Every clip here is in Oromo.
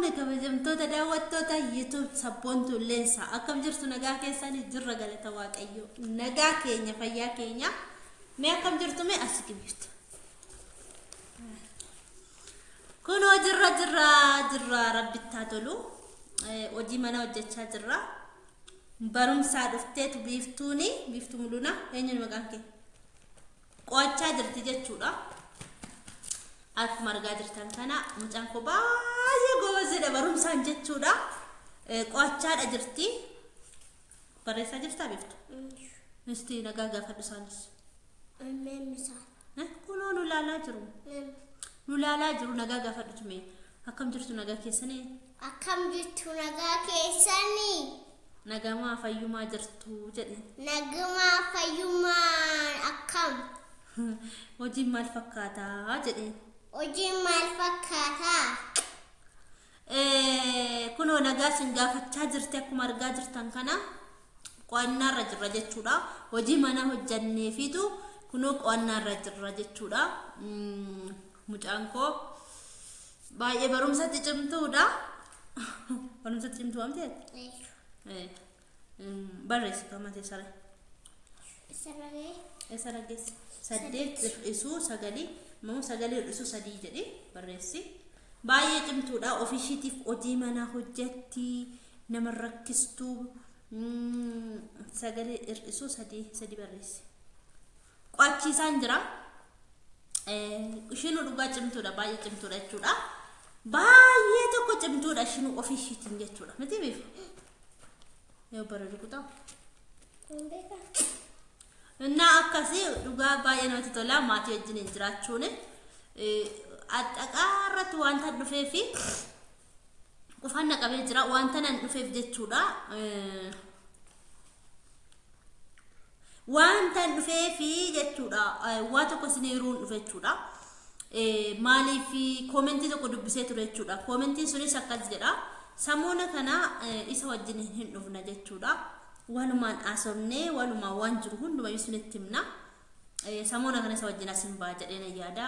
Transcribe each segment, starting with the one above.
Fuuni kabajamtoota daawwattoota YouTube sabboontu leensa akkam jirtu nagaa keessanii jirra galata waaqayyo nagaa keenya fayyaa keenya mee akkam jirtu mee asikibirtu kuno jirra rabbittaa tolu hojii mana hojjechaa jirra barumsaa dhufteetu biiftuu muluna eenyuun maqaan kee qo'achaa jirti jechuudha akkuma argaa jirtan kana mucaan ko baay'ee goozedha barumsaan jechuudha qo'achaadha jirti barreessaa jirtaa biiftu misti nagaa gaafadhu isaanis kunoo nu laalaa jiru nagaa gaafadhu tume akkam jirtu nagaa keessanii nagamaa fayyumaa jirtu jedhe nagamaa fayyumaa akkam hojiin maal fakkaataa jedhe hojiin maal fakkaataa kunoo nagaa sin gaafachaa jirti akkuma argaa jirtan kana qo'annaarra jirra jechuudha hojii mana hojjanneefitu kunoo qo'annaarra jirra jechuudha mucaan koo baay'ee barumsatti cimtuudha barumsatti cimtuu amtee barreessi kamate sarage saddeet isuu sagalii moo sagalii isuu sadii jedhi barreessi baay'ee cimtuudha ofishiitiif hojii mana hojjetti nama rakkistuu sagalii isuu sadii barreessi qo'achiisaan jira ishinu dhugaa cimtuudha baay'ee cimtuudha jechuudha baay'ee tokko cimtuudha ishinu ofishiitiin jechuudha miti beeku yoo barreessu kutaa እና አካሲ ዱጋ ባየና ተቶላ ማቲ እጅን እንጅራቹን አጠቃረት ዋንታ ዱፌፊ ቁፋና ቀበ ጅራ ዋንታን ዱፌፍ ጀቹዳ ዋንታን ዱፌፊ ጀቹዳ ዋቶ ኮስኔሩን ዱፌቹዳ ማሊፊ ኮሜንቲ ተቆ ዱብሴ ቱሬቹዳ ኮሜንቲ ሱኒ ሰካዝ ጀዳ ሰሞነ ከና ኢሳ ወጅን ሂንዱፍና ጀቹዳ walumaan asomne waluma waan jiru hunduma yusunittimna samoona kana isa wajjin asin baa jedheen yaada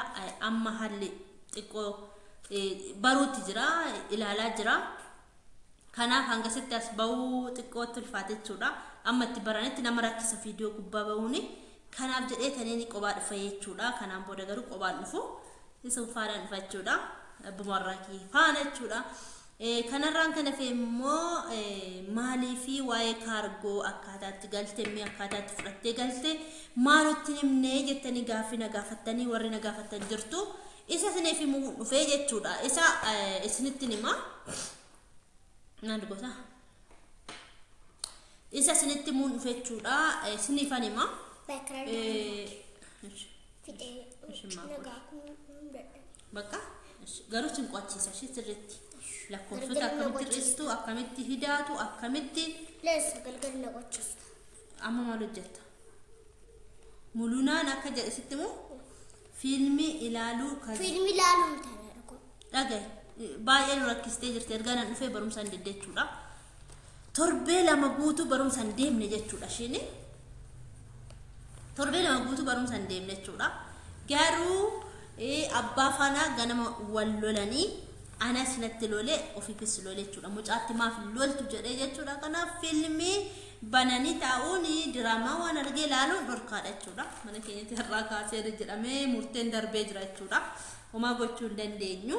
amma halli xiqqoo baruutti jira ilaalaa jira kanaaf hanga sitti as ba'uu xiqqootti ulfaate jechuudha amma itti baranitti nama rakkisa viidiyoo gubbaa ba'uuni kanaaf jedhee taniin qophaa dhufa jechuudha kanaan booda garuu qophaan dhufu isa faadhaan dhufa jechuudha abbumarraakii faana jechuudha kanarraan kana feemmoo maalii fi waa'ee kaargoo akkaataatti galtee mi akkaataatti fudhattee galtee maalutti himnee jettanii gaafattanii warri na gaafatan jirtu isa sineef himuu dhufee jechuudha isa isinitti hima naan gosa isa isinitti himuu dhufee jechuudha isiniifan hima bakka garuu sin qo'achiisa ishee sirriitti lakkoofsota akkamitti ristu akkamitti hidaatu akkamitti leessa galgal naqachiisu amma maal hojjetta mulunaan akka jedhisitti moo fiilmii ilaaluu dhagay baay'ee nu rakkistee jirti ergaan dhufee barumsaan deddeechuudha torbee lama guutuu barumsaan deemne jechuudha isheen torbee lama guutuu barumsaan deemne jechuudha garuu abbaa faana ganama wal lolanii ana sinatti lole ofiifis lole jechuudha mucaatti maaf loltu jedhee jechuudha kanaaf fiilmii bananii taa'uuni diraamaa waan argee ilaaluun dhorkaadha jechuudha mana keenyatti har'aa kaasee jedhamee murteen darbee jira jechuudha homaa gochuu hin dandeenyu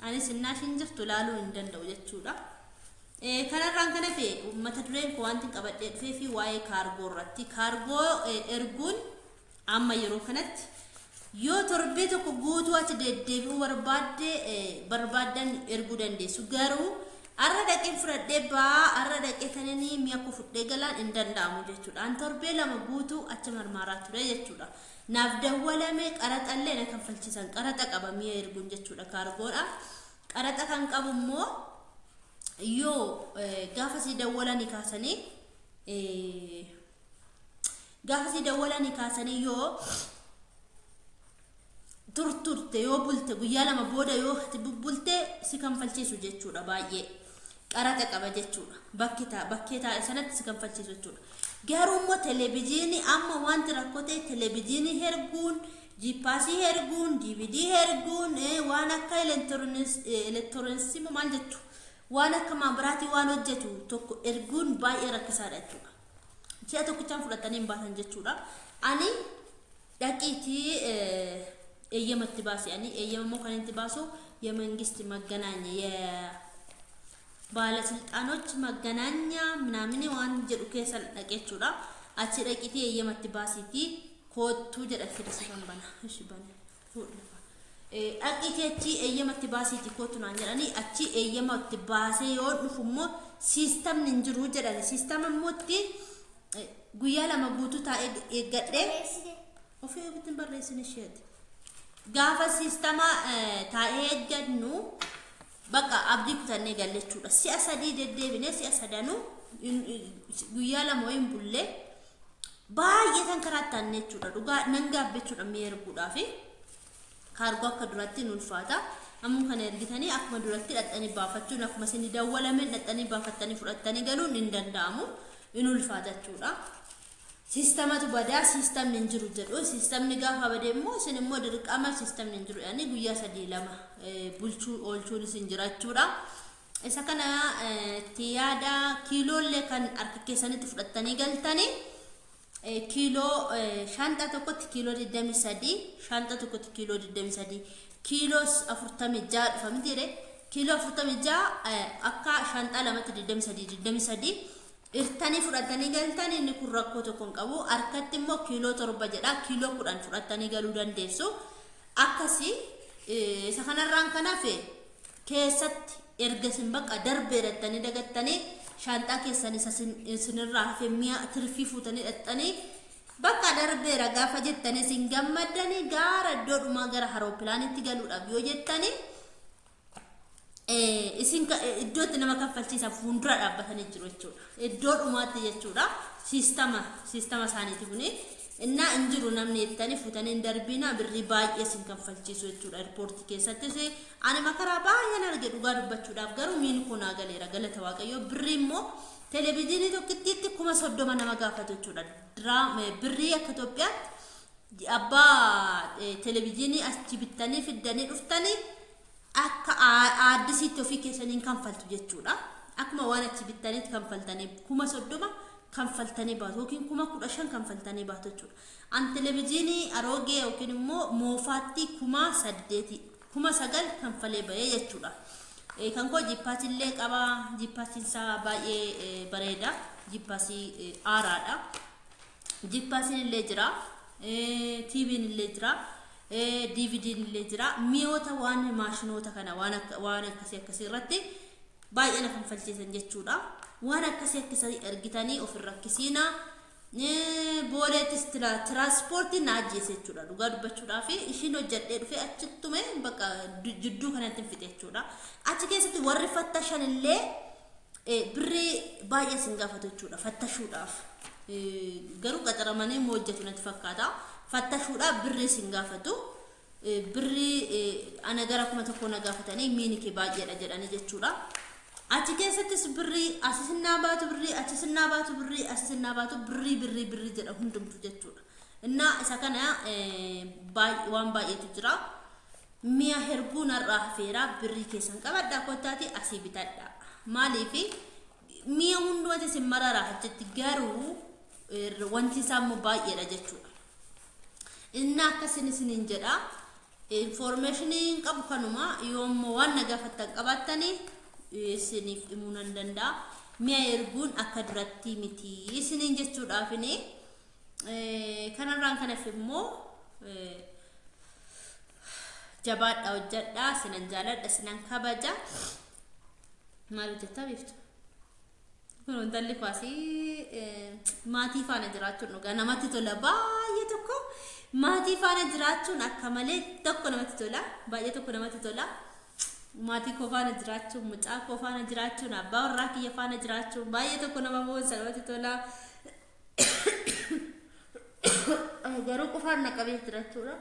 anis innaashin jirtu ilaaluu hin danda'u jechuudha kanarraan kana fee mata dureen ko wanti qabadhee dhufee fi waa'ee kaargoo irratti kaargoo erguun amma yeroo kanatti yoo torbee tokko guutuu ati deddeebi'uu barbaadan erguu dandeessu garuu arra dhaqeen fudhadhee arra dhaqee tananii mi'a koo fudhee galaan hin danda'amu jechuudha an torbee lama guutuu achi marmaaraa ture jechuudha naaf dawwalame qaraxallee na kanfalchiisan qaraxa qaba mi'a erguun jechuudha kaargoodha qaraxa kan qabu immoo yoo gaafa si dawwalanii kaasanii yoo turturte yoo bulte guyyaa lama booda yoo bulte si kanfalchiisu jechuudha baay'ee qaraxa qaba jechuudha bakkee taa'e sanatti si kanfalchiisu jechuudha garuu immoo televiziyoonii amma wanti rakkoo televiziyoonii herguun jipaasii herguun DVD herguun waan akka elektirooniksii maal jettu waan akka maabiraatii waan hojjetu tokko erguun baay'ee rakkisaadha jechuudha. Si'a tokkichaan fudhatanii hin baasan jechuudha. Ani dhaqiitii eeyyamatti baase ani eeyyama kan itti baasu የመንግስት መገናኛ የባለስልጣኖች መገናኛ ምናምን ዋን ጀዱ ከሰል ደቀቹዳ አቺ ደቂቲ የየመት ባሲቲ ኮቱ ጀደፍ ደሰፈንበና እሺ ባነ ፉልፋ አቂቴቺ የየመት ባሲቲ ኮቱ ናን ጀዳኒ አቺ የየመት ባሴ ይወዱፉሞ ሲስተም ንንጅሩ ጀዳኒ ሲስተም ሞቲ ጉያ ለመጉቱ ታኤድ የገደ ኦፊ ብትን በረስን ሸት gaafa sistema taa'ee gadnu bakka abdii kutannee gallechuudha. Si'a sadii deddeebinee si'a sadanuu guyyaa lama wayin bullee baay'ee kan karaattanne jechuudha. Dhugaa nan gaabbechuudha mee erguudhaaf kaargoo akka duratti hin ulfaata. Ammoo kana ergitanii akkuma duratti dhadhanii baafachuun akkuma isin dawwalameen dhadhanii baafattanii fudhattanii galuun hin danda'amu hin ulfaata jechuudha. Sistema tu bada sistem ninjiru jedhu sistemni gaafa bademmoo isin immoo dirqama sistem ninjiru yani guyyaa sadii lama bulchuu oolchuun isin jirachuudha. Isa kana tiyaada kiiloolee kan harka keessanitti fudhattanii galtanii kiiloo shanta tokkotti kiiloo 23 shanta tokkotti kiiloo 23 kiiloo 46 dhufamti jedhe kiiloo 46 akka shanta lamatti 23 irtanii fudhatanii galtanii inni kun rakkoo tokko hin qabu harkatti immoo kiiloo 7 jedha kiiloo 10 fudhatanii galuu dandeessu akkasi isa kanarraan kanaaf keessatti erga sin bakka darbeerattanii dagattanii shantaa keessan isa sinirraa hafe mi'a tirfii fuutanii dhaxxanii bakka darbeera gaafa jettanii sin gammaddanii gaara iddoodhumaa gara haroopilaanitti galuudhaaf yoo jettanii isin iddootti nama kaffalchiisa fuuldura dhaabbatanii jiru jechuudha. Iddoo dhumaatti jechuudha. Sistema isaaniiti kuni innaa injiru namni ittanii fuutanii darbina birrii baay'ee isin kaffalchiisu jechuudha. Airpoortii keessattis ani makaraa baay'een arge dhugaa dubbachuudhaaf garuu miin kunaa galeera galata waaqayyoo birrii immoo televiziyoonii tokkittiitti 30 nama gaafatu jechuudha. Birrii akka Itoophiyaatti abbaa televiziyoonii achi bittanii fiddanii dhuftanii akka addisiitti ofii keessaniin kanfaltu jechuudha. Akkuma waan achi bittaniitti kanfaltanii 30 kanfaltanii baatu yookiin 15 kanfaltanii baatu jechuudha. An televiziyoonii aroogee yookiin immoo moofaatti 9,000 kanfalee bahee jechuudha. Kan koo jippaasillee qaba jippaasinsaa baay'ee bareeda jippaasii aaraadha. Jippaasiin illee jira TV'n illee jira. DVD illee jira mi'oota waan maashinoota kana waan akkasii irratti baay'ee na kanfalchiisan jechuudha. Waan akkasii ergitanii of irrakkisiina booleetis tiraanspoortii na ajjeese jechuudha. Dhugaa dubbachuudhaaf ishiin hojjedhee dhufee achittume bakka jidduu kanatti hin fixe jechuudha. Achi keessatti warri fattashan illee birrii baay'ee sin gaafatu jechuudha fattashuudhaaf. Garuu qaxaramanii hojjetu natti fakkaata. Fattashuudhaaf birrii sin gaafatu birrii ana gara kuma tokko na gaafatanii miinike baay'eedha jedhanii jechuudha. Achi keessattis birrii asisinaa baatu birrii achisinaa baatu birrii asisinaa baatu birrii jedha hundumtu jechuudha. Innaa isa kana waan baay'eetu jira. Mi'a herbuu narraa hafeera birrii keessan qabadhaa kottaati asii bitadha. Maaliif mi'a hundumatti sin mararaa achitti garuu wanti isaa immoo baay'eedha jechuudha. Inna akkasin isinin jedha informationin qabu kanuma yoommoo waan nagaafattan qabattanii isiniif himuu nan danda'a. Mi'a erguun akka duratti miti isinin jechuudhaafini kanarraan kanaaf immoo jabaadha hojjedha sinan jaaladha sinan kabaja maal hojjettaa beektu kun wantalli faasii maatii faana jiraachuun dhugaa namatti tola baay'ee tokko maatii faana jiraachuun akka malee tokko namatti tola baay'ee tokko namatti tola maatii koo faana jiraachuun mucaa koo faana jiraachuun abbaa warraa kiyya faana jiraachuun baay'ee tokko nama boonsa namatti tola garuu qofaan naqabee jiraachuudha.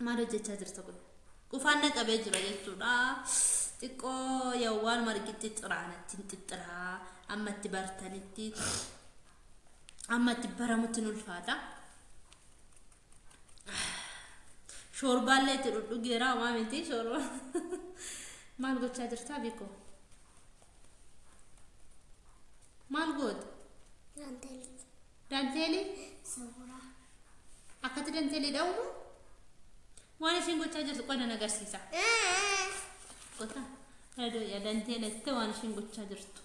Maal hojjechaa jirta kun? Qufaan naqabee jira jechuudha. Xiqqoo yawwaan margitti xiraanatti xixxiraa amma itti bartanitti amma itti baramutti ulfaata. shorbaalee itti dhudhugeera waa miti shorba maal gochaa jirtaa biko maal goota danteeli Sabura. akkati danteeli dha'umu waan ishiin gochaa jirtu qonna nagarsiisa qota ya danteelette waan ishiin gochaa jirtu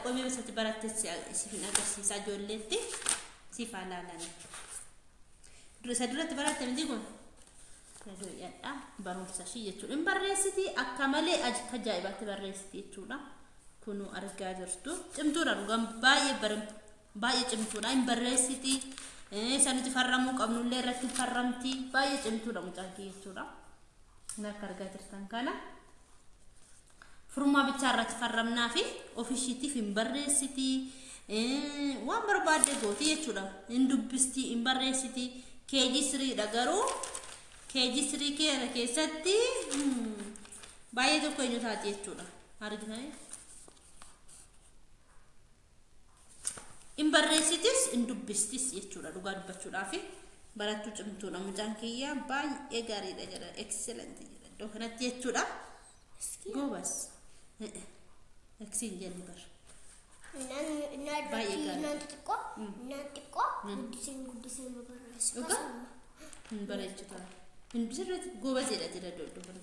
qomee basatti baratte ishiin agarsiisa ijoolleetti siif alaalan dursa duratti baratte miti kun yadha barumsa ishii jechuudha hin barreessiti akka malee ajaa'ibaatti barreessiti jechuudha kunu argaa jirtu cimtuudha dhugaan baay'ee cimtuudha hin barreessiti sanitti farramuu qabnullee irratti farramti baay'ee cimtuudha mucaan kee jechuudha akka argaa jirtan kana furmaa bichaa irratti farramnaa fi ofishiitiif hin barreessiti waan barbaadde gooti jechuudha hin dubbisti hin barreessiti keejii siriidha garuu keejii sirii keera keessatti baay'ee tokko eenyu taati jechuudha argitanii in barreessitis in dubbistis jechuudha dhugaa dubbachuudhaaf barattuu cimtuudha mucaan kiyyaa baay'ee gaariidha jedha excellent jedha iddoo kanatti jechuudha goobas eksiin jenni bar bareechita sirriitti goobas jedha iddoo kana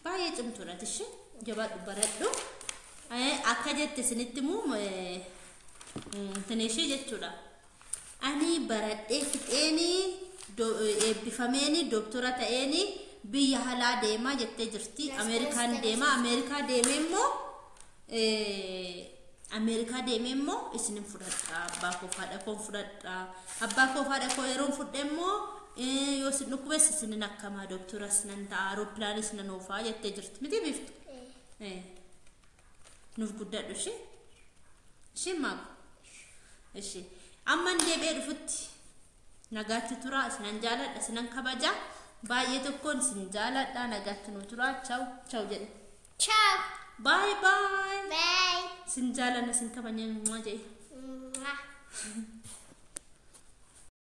baay'ee cimtuudha tishee jabaadhu baradhu akka jette isinitti immoo Teneshi jechuudha. Ani baradhee fixeeni eebbifameeni doktora ta'eeni biyya alaa deemaa jettee jirti. Ameerikaa deemee immoo isin fudhadha. Abbaa koo faadha koo fudhadha. Abbaa koo faadha koo yeroo fudhee immoo yoo isin dhukkubees isin akkamaa doktoras nan ta'a aeroplaanis nan oofaa jettee jirti. Miti biftu. Nuuf guddadhu ishee. Isheen maal? Ishee amman deebi'ee dhufutti nagaatti tura isinan jaaladha isinan kabaja baay'ee tokkoon isin jaaladha nagaatti nu tura ciao jedhe Ciao. bye bye Bye. isin jaaladha isin kabajna jedhe